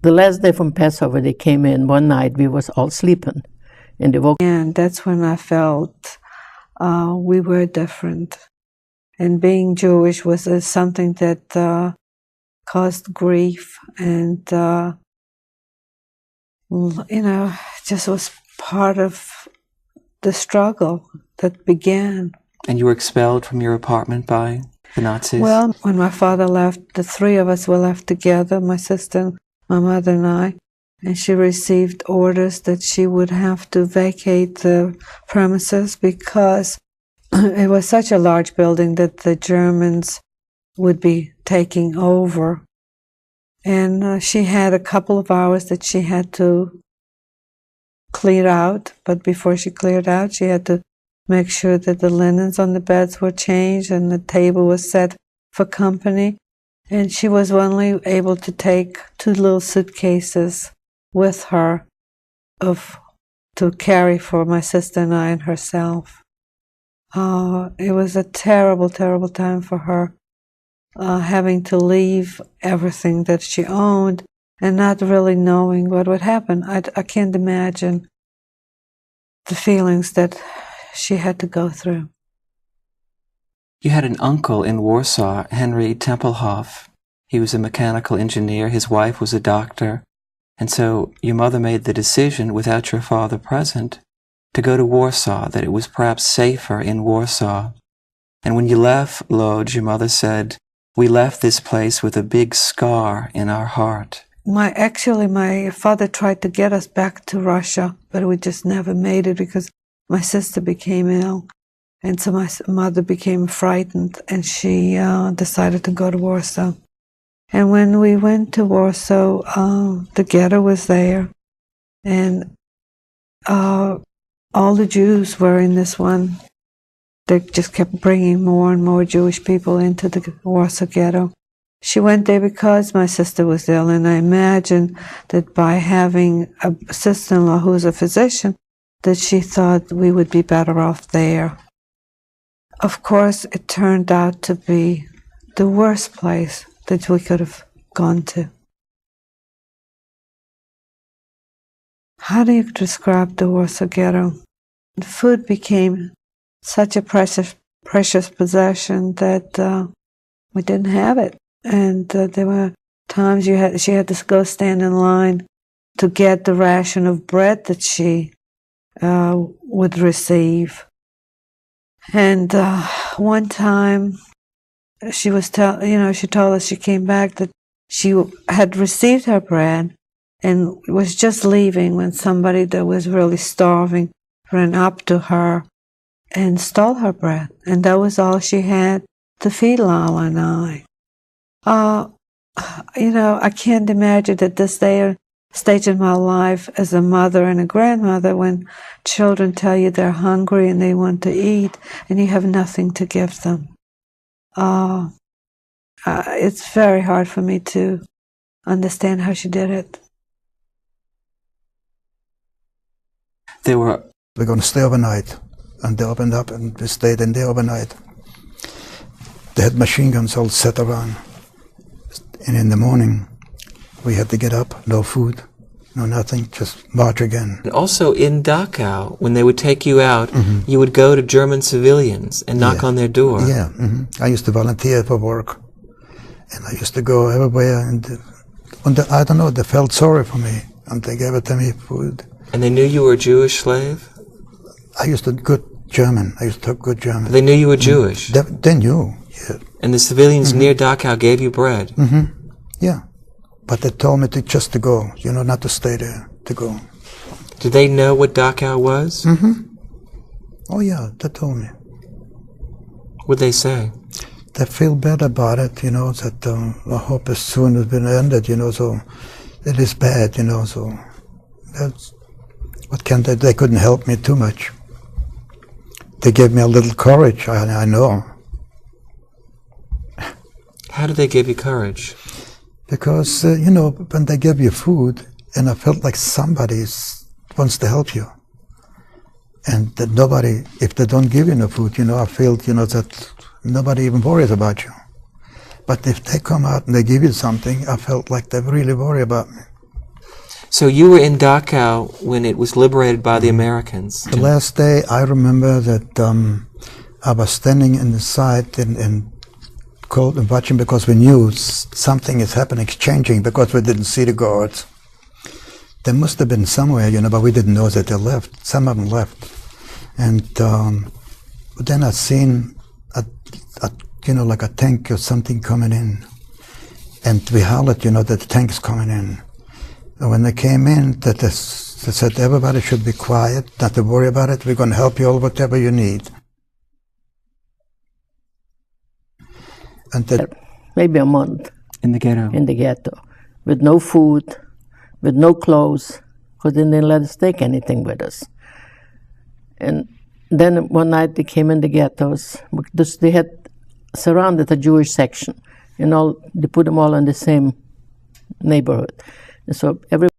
The last day from Passover, they came in one night. We was all sleeping, and they woke. And that's when I felt we were different. And being Jewish was something that caused grief and, just was part of the struggle that began. And you were expelled from your apartment by the Nazis? Well, when my father left, the three of us were left together, my sister, my mother and I, and she received orders that she would have to vacate the premises because it was such a large building that the Germans would be taking over. And she had a couple of hours that she had to clear out, but before she cleared out, she had to make sure that the linens on the beds were changed and the table was set for company. And she was only able to take 2 little suitcases with her to carry for my sister and I and herself. It was a terrible, terrible time for her, having to leave everything that she owned and not really knowing what would happen. I can't imagine the feelings that she had to go through. You had an uncle in Warsaw, Henry Tempelhoff. He was a mechanical engineer. His wife was a doctor. And so your mother made the decision, without your father present, to go to Warsaw, that it was perhaps safer in Warsaw. And when you left Lodz, your mother said, "We left this place with a big scar in our heart." My father tried to get us back to Russia, but we just never made it because my sister became ill. And so my mother became frightened, and she decided to go to Warsaw. And when we went to Warsaw, the ghetto was there, and all the Jews were in this one. They just kept bringing more and more Jewish people into the Warsaw ghetto. She went there because my sister was ill, and I imagine that by having a sister-in-law who was a physician, that she thought we would be better off there. Of course, it turned out to be the worst place that we could have gone to. How do you describe the Warsaw ghetto? Food became such a precious possession that we didn't have it. And there were times she had to go stand in line to get the ration of bread that she would receive. And one time, she told us she came back that she had received her bread and was just leaving when somebody that was really starving ran up to her and stole her bread. And that was all she had to feed Lala and I. I can't imagine at this stage in my life as a mother and a grandmother when children tell you they're hungry and they want to eat and you have nothing to give them. It's very hard for me to understand how she did it. We're going to stay overnight, and they opened up and we stayed in there overnight. They had machine guns all set around, and in the morning we had to get up, no food, no nothing, just march again. And also in Dachau, when they would take you out, you would go to German civilians and knock on their door. Yeah, I used to volunteer for work, and I used to go everywhere, and I don't know, they felt sorry for me, and they gave it to me food. And they knew you were a Jewish slave? I used to good German. I used to talk good German. They knew you were Jewish? They knew, yeah. And the civilians near Dachau gave you bread? Yeah. But they told me to go, not to stay there, to go. Did they know what Dachau was? Oh yeah, they told me. What'd they say? They feel bad about it, that I hope as soon as it's ended, so it is bad, so that's, what can they couldn't help me too much. They gave me a little courage, I know. How did they give you courage? Because, when they give you food, and I felt like somebody wants to help you. And that nobody, if they don't give you no food, I feel, that nobody even worries about you. But if they come out and they give you something, I felt like they really worry about me. So you were in Dachau when it was liberated by the Americans. The last day, I remember that I was standing in the side and cold and watching because we knew something is happening, changing, because we didn't see the guards. They must have been somewhere, but we didn't know that they left. Some of them left. And then I seen like a tank or something coming in. And we hollered, that the tank is coming in. And when they came in, they said everybody should be quiet, not to worry about it. We're going to help you all, whatever you need. And maybe a month. In the ghetto? In the ghetto. With no food, with no clothes, because they didn't let us take anything with us. And then one night they came in the ghettos, because they had surrounded a Jewish section, they put them all in the same neighborhood. And so every